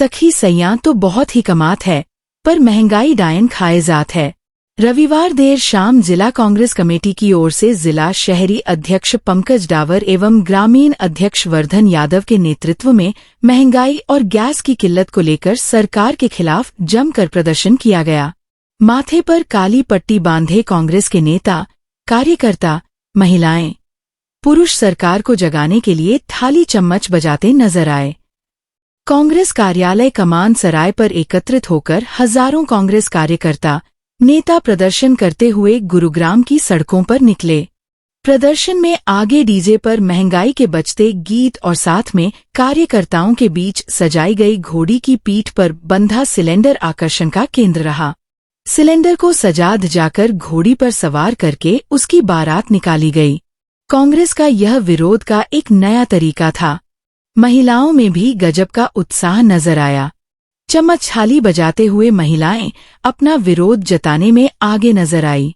सखी सैयां तो बहुत ही कमात है, पर महंगाई डायन खाए जात है। रविवार देर शाम जिला कांग्रेस कमेटी की ओर से जिला शहरी अध्यक्ष पंकज डावर एवं ग्रामीण अध्यक्ष वर्धन यादव के नेतृत्व में महंगाई और गैस की किल्लत को लेकर सरकार के खिलाफ जमकर प्रदर्शन किया गया। माथे पर काली पट्टी बांधे कांग्रेस के नेता, कार्यकर्ता, महिलाएं, पुरुष सरकार को जगाने के लिए थाली चम्मच बजाते नजर आए। कांग्रेस कार्यालय कमान सराय पर एकत्रित होकर हजारों कांग्रेस कार्यकर्ता, नेता प्रदर्शन करते हुए गुरुग्राम की सड़कों पर निकले। प्रदर्शन में आगे डीजे पर महंगाई के बजते गीत और साथ में कार्यकर्ताओं के बीच सजाई गई घोड़ी की पीठ पर बंधा सिलेंडर आकर्षण का केंद्र रहा। सिलेंडर को सजा धजाकर घोड़ी पर सवार करके उसकी बारात निकाली गई। कांग्रेस का यह विरोध का एक नया तरीका था। महिलाओं में भी गजब का उत्साह नजर आया। चम्मच थाली बजाते हुए महिलाएं अपना विरोध जताने में आगे नजर आई।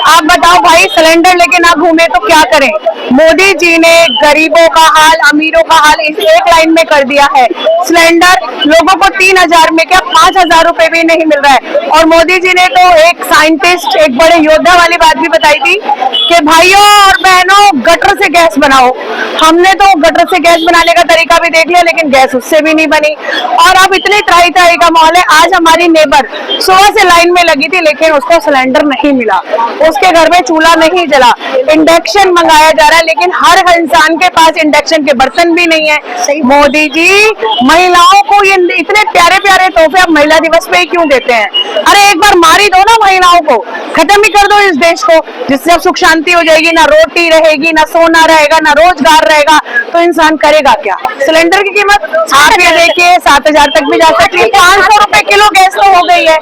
आप बताओ भाई, सिलेंडर लेके ना घूमे तो क्या करें। मोदी जी ने गरीबों का हाल, अमीरों का हाल इस एक लाइन में कर दिया है। सिलेंडर लोगों को 3000 में क्या 5000 रुपए भी नहीं मिल रहा है। और मोदी जी ने तो एक साइंटिस्ट, एक बड़े योद्धा वाली बात भी बताई थी कि भाइयों और बहनों गटर से गैस बनाओ। हमने तो गटर से गैस बनाने का तरीका भी देख लिया, लेकिन गैस उससे भी नहीं बनी। और अब इतनी त्राही त्राही का माहौल है। आज हमारी नेबर सुबह से लाइन में लगी थी, लेकिन उसको सिलेंडर नहीं मिला, उसके घर में चूल्हा नहीं जला। इंडक्शन मंगाया जा रहा है, लेकिन हर इंसान के पास इंडक्शन के बर्तन भी नहीं है। मोदी जी महिलाओं को ये इतने प्यारे प्यारे तोहफे अब महिला दिवस पे ही क्यों देते हैं? अरे एक बार मार ही दो ना महिलाओं को, खत्म ही कर दो इस देश को, जिससे अब सुख शांति हो जाएगी। ना रोटी रहेगी, ना सोना रहेगा, ना रोजगार रहेगा, तो इंसान करेगा क्या? सिलेंडर की कीमत आप ये देखिए 7000 तक भी जा सकती है। 500 रुपए किलो गैस तो हो गई है,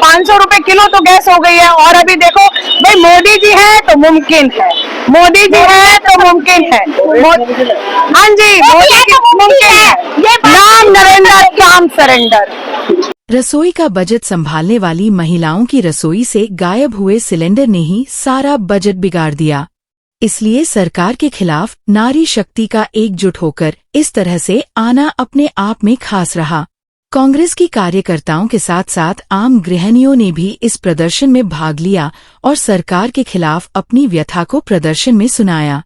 500 रुपए किलो तो गैस हो गई है। और अभी देखो भाई, मोदी जी है तो मुमकिन है, मोदी जी है तो मुमकिन है। हाँ जी, मोदी जी मुमकिन है। नाम नरेंद्र, काम सरेंडर। रसोई का बजट संभालने वाली महिलाओं की रसोई से गायब हुए सिलेंडर ने ही सारा बजट बिगाड़ दिया। इसलिए सरकार के खिलाफ नारी शक्ति का एकजुट होकर इस तरह से आना अपने आप में खास रहा। कांग्रेस की कार्यकर्ताओं के साथ साथ आम गृहिणियों ने भी इस प्रदर्शन में भाग लिया और सरकार के खिलाफ अपनी व्यथा को प्रदर्शन में सुनाया।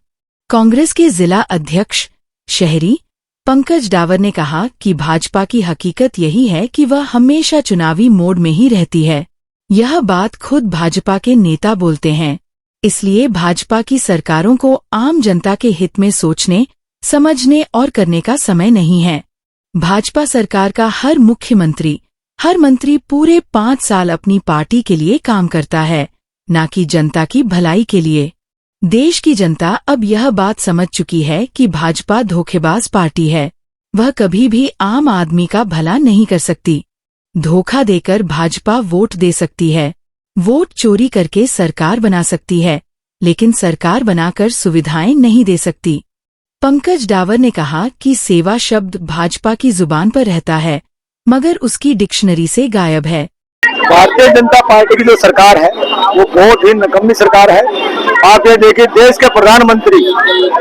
कांग्रेस के जिला अध्यक्ष शहरी पंकज डावर ने कहा कि भाजपा की हकीकत यही है कि वह हमेशा चुनावी मोड में ही रहती है। यह बात खुद भाजपा के नेता बोलते हैं। इसलिए भाजपा की सरकारों को आम जनता के हित में सोचने, समझने और करने का समय नहीं है। भाजपा सरकार का हर मुख्यमंत्री, हर मंत्री पूरे 5 साल अपनी पार्टी के लिए काम करता है, न कि जनता की भलाई के लिए। देश की जनता अब यह बात समझ चुकी है कि भाजपा धोखेबाज पार्टी है। वह कभी भी आम आदमी का भला नहीं कर सकती। धोखा देकर भाजपा वोट दे सकती है, वोट चोरी करके सरकार बना सकती है, लेकिन सरकार बनाकर सुविधाएं नहीं दे सकती। पंकज डावर ने कहा कि सेवा शब्द भाजपा की जुबान पर रहता है, मगर उसकी डिक्शनरी से गायब है। भारतीय जनता पार्टी की जो सरकार है वो बहुत ही नकम्मी सरकार है। आप ये देखिए, देश के प्रधानमंत्री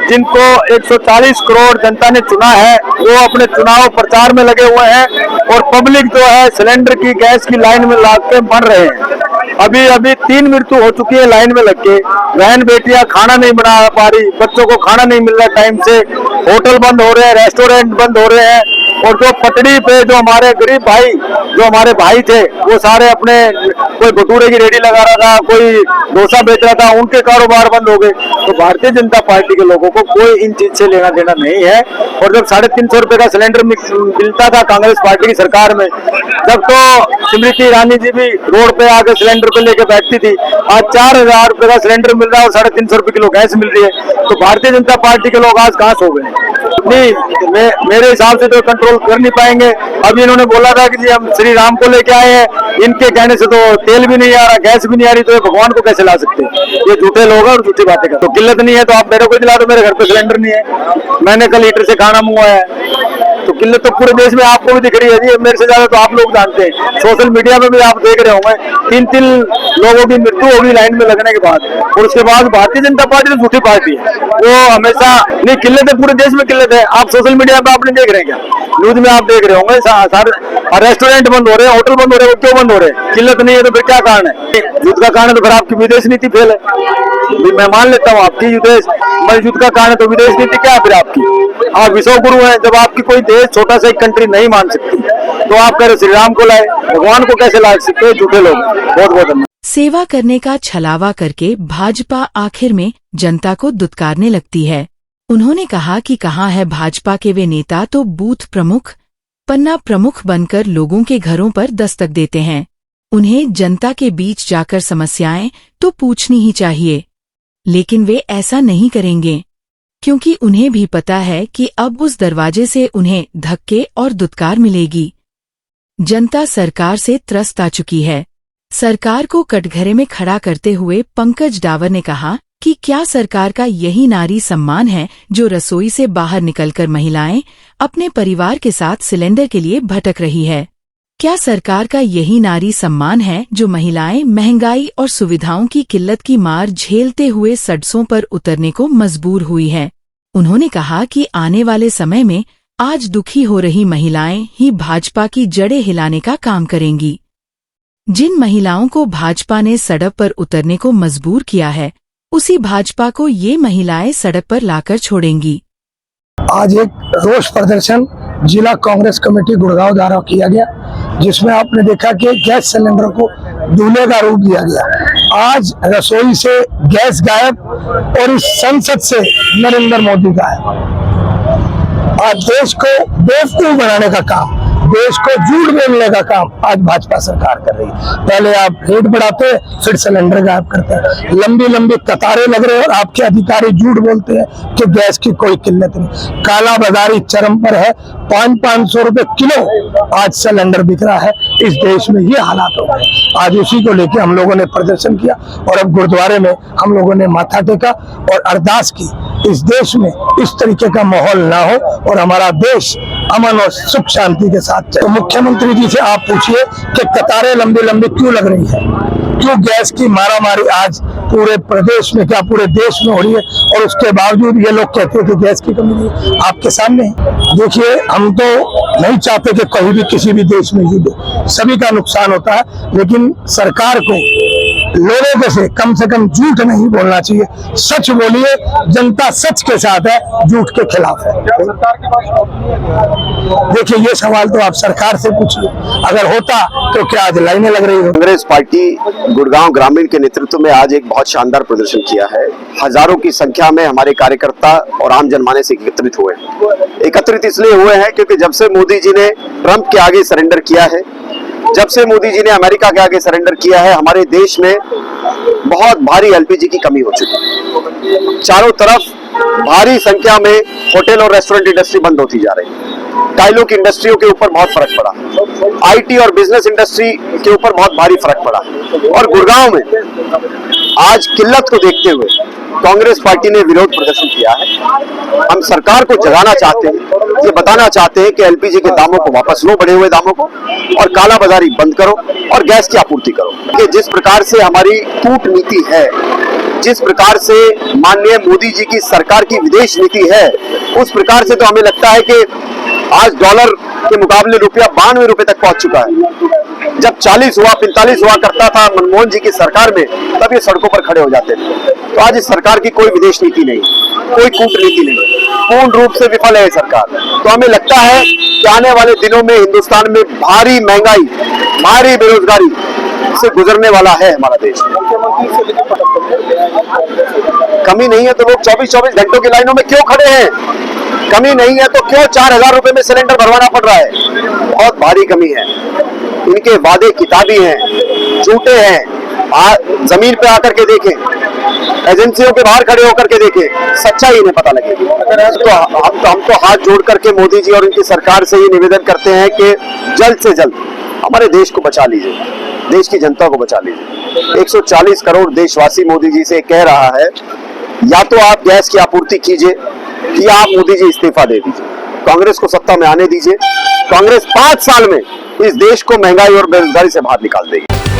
जिनको 140 करोड़ जनता ने चुना है, वो अपने चुनाव प्रचार में लगे हुए हैं और पब्लिक जो है सिलेंडर की, गैस की लाइन में लग के मर रहे हैं। अभी 3 मृत्यु हो चुकी है लाइन में लग के। बहन बेटियां खाना नहीं बना पा रही, बच्चों को खाना नहीं मिल रहा टाइम से, होटल बंद हो रहे हैं, रेस्टोरेंट बंद हो रहे हैं। और जो पटड़ी पे जो हमारे गरीब भाई, जो हमारे भाई थे, वो सारे अपने, कोई भटूरे की रेडी लगा रहा था, कोई डोसा बेच रहा था, उनके कारोबार बंद हो गए। तो भारतीय जनता पार्टी के लोगों को कोई इन चीज से लेना देना नहीं है। और जब 350 रुपए का सिलेंडर मिलता था कांग्रेस पार्टी की सरकार में, जब तो स्मृति ईरानी जी भी रोड पे आकर सिलेंडर पे लेके बैठती थी। आज 4000 रुपए का सिलेंडर मिल रहा है और 350 रुपए किलो गैस मिल रही है। तो भारतीय जनता पार्टी के लोग आज कहाँ सो गए? नहीं, मेरे हिसाब से तो कंट्रोल कर नहीं पाएंगे। अभी इन्होंने बोला था कि जी हम श्री राम को लेके आए हैं, इनके कहने से तो तेल भी नहीं आ रहा, गैस भी नहीं आ रही, तो ये भगवान को कैसे ला सकते हैं? ये झूठे लोग हैं और झूठी बातें करते। तो किल्लत नहीं है तो आप मेरे को दिला दो, मेरे घर पे सिलेंडर नहीं है, मैंने कल हीटर से खाना मंगवाया है, तो किल्लत तो पूरे देश में आपको भी दिख रही है जी, मेरे से ज्यादा तो आप लोग जानते हैं। सोशल मीडिया में भी आप देख रहे होंगे 3-3 लोगों की मृत्यु होगी लाइन में लगने के बाद, और उसके बाद भारतीय जनता पार्टी तो झूठी पार्टी है, वो हमेशा नहीं, किल्लत है पूरे देश में किल्लत है। आप सोशल मीडिया पे आपने देख रहे हैं क्या, न्यूज में आप देख रहे होंगे रेस्टोरेंट बंद हो रहे हैं, होटल बंद हो रहे हैं, वो क्यों बंद हो रहे हैं? किल्लत नहीं है तो फिर क्या कारण है? युद्ध का कारण है तो फिर आपकी विदेश नीति फेल है। मैं मान लेता हूँ आपकी युद्ध का कारण है तो विदेश नीति क्या है फिर आपकी? आप विश्व गुरु हैं, जब आपकी कोई देश छोटा सा एक कंट्री नहीं मान सकती तो आप कह रहे श्री राम को लाए, भगवान को कैसे ला सकते? झूठे लोग। बहुत बहुत धन्यवाद। सेवा करने का छलावा करके भाजपा आखिर में जनता को दुत्कारने लगती है। उन्होंने कहा कि कहाँ है भाजपा के वे नेता तो बूथ प्रमुख, पन्ना प्रमुख बनकर लोगों के घरों पर दस्तक देते हैं। उन्हें जनता के बीच जाकर समस्याएं तो पूछनी ही चाहिए, लेकिन वे ऐसा नहीं करेंगे क्योंकि उन्हें भी पता है कि अब उस दरवाजे से उन्हें धक्के और दुत्कार मिलेगी। जनता सरकार से त्रस्त आ चुकी है। सरकार को कटघरे में खड़ा करते हुए पंकज डावर ने कहा कि क्या सरकार का यही नारी सम्मान है जो रसोई से बाहर निकलकर महिलाएं अपने परिवार के साथ सिलेंडर के लिए भटक रही है? क्या सरकार का यही नारी सम्मान है जो महिलाएं महंगाई और सुविधाओं की किल्लत की मार झेलते हुए सड़कों पर उतरने को मजबूर हुई है? उन्होंने कहा कि आने वाले समय में आज दुखी हो रही महिलाएं ही भाजपा की जड़ें हिलाने का काम करेंगी। जिन महिलाओं को भाजपा ने सड़क पर उतरने को मजबूर किया है, उसी भाजपा को ये महिलाएं सड़क पर लाकर छोड़ेंगी। आज एक रोष प्रदर्शन जिला कांग्रेस कमेटी गुड़गांव द्वारा किया गया, जिसमें आपने देखा कि गैस सिलेंडर को दूल्हे का रूप दिया गया। आज रसोई से गैस गायब और इस संसद से नरेंद्र मोदी गायब। आज देश को बेवकूफ बनाने का काम, देश को झूठ बोलने का काम आज भाजपा सरकार कर रही है। पहले आप रेट बढ़ाते हैं, फिर सिलेंडर गायब करते हैं, लंबी लंबी कतारें लग रहे हैं और आपके अधिकारी झूठ बोलते हैं कि गैस की कोई किल्लत नहीं। काला बाजारी चरम पर है, 500-500 रुपए किलो आज सिलेंडर बिक रहा है। इस देश में ये हालात हो गए। आज उसी को लेकर हम लोगों ने प्रदर्शन किया और अब गुरुद्वारे में हम लोगों ने माथा टेका और अरदास की, इस देश में इस तरीके का माहौल ना हो और हमारा देश अमन और सुख शांति के साथ चले। तो मुख्यमंत्री जी से आप पूछिए कि कतारें लंबी लंबी क्यों लग रही है, क्यों गैस की मारामारी आज पूरे प्रदेश में, क्या पूरे देश में हो रही है, और उसके बावजूद ये लोग कहते हैं कि गैस की कमी नहीं है। आपके सामने देखिए, हम तो नहीं चाहते कि कहीं भी किसी भी देश में युद्ध हो, सभी का नुकसान होता है, लेकिन सरकार को लोगों से कम झूठ नहीं बोलना चाहिए। सच बोलिए, जनता सच के साथ है, झूठ के खिलाफ है। देखिए, ये सवाल तो आप सरकार से पूछिए, अगर होता तो क्या आज लाइनें लग रही हो। कांग्रेस पार्टी गुड़गांव ग्रामीण के नेतृत्व में आज एक बहुत शानदार प्रदर्शन किया है। हजारों की संख्या में हमारे कार्यकर्ता और आम जनमानस एकत्रित हुए। एकत्रित इसलिए हुए हैं क्योंकि जब से मोदी जी ने ट्रंप के आगे सरेंडर किया है, जब से मोदी जी ने अमेरिका के आगे सरेंडर किया है, हमारे देश में बहुत भारी एलपीजी की कमी हो चुकी है। चारों तरफ भारी संख्या में होटल और रेस्टोरेंट इंडस्ट्री बंद होती जा रही है। टाइलों की इंडस्ट्रियों के ऊपर बहुत फर्क पड़ा, आईटी और बिजनेस इंडस्ट्री के ऊपर बहुत भारी फर्क पड़ा। और गुड़गांव में आज किल्लत को देखते हुए कांग्रेस पार्टी ने विरोध प्रदर्शन किया है। हम सरकार को जगाना चाहते हैं, ये बताना चाहते हैं कि एलपीजी के दामों को वापस लो, बढ़े हुए दामों को, और काला बाजारी बंद करो और गैस की आपूर्ति करो। कि जिस प्रकार से हमारी कूटनीति है, जिस प्रकार से माननीय मोदी जी की सरकार की विदेश नीति है, उस प्रकार से तो हमें लगता है कि आज डॉलर के मुकाबले रुपया 92 रुपए तक पहुंच चुका है। जब 40 हुआ 45 हुआ करता था मनमोहन जी की सरकार में, तब ये सड़कों पर खड़े हो जाते थे। तो आज इस सरकार की कोई विदेश नीति नहीं, कोई कूटनीति नहीं, पूर्ण रूप से विफल है सरकार। तो हमें लगता है कि आने वाले दिनों में हिंदुस्तान में भारी महंगाई, भारी बेरोजगारी से गुजरने वाला है हमारा देश। कमी नहीं है तो लोग 24-24 घंटों की लाइनों में क्यों खड़े हैं? कमी नहीं है तो क्यों 4000 रुपए में सिलेंडर भरवाना पड़ रहा है? बहुत भारी कमी है। इनके वादे किताबी हैं, झूठे हैं। जमीन पे आकर के देखें, एजेंसियों के बाहर खड़े होकर के देखें, सच्चाई इन्हें पता लगेगी। तो हम तो हाथ जोड़ करके मोदी जी और उनकी सरकार से ये निवेदन करते हैं कि जल्द से जल्द हमारे देश को बचा लीजिए, देश की जनता को बचा लीजिए। 140 करोड़ देशवासी मोदी जी से कह रहा है, या तो आप गैस की आपूर्ति कीजिए या आप मोदी जी इस्तीफा दे दीजिए। कांग्रेस को सत्ता में आने दीजिए। कांग्रेस 5 साल में इस देश को महंगाई और बेरोजगारी से बाहर निकाल देगी।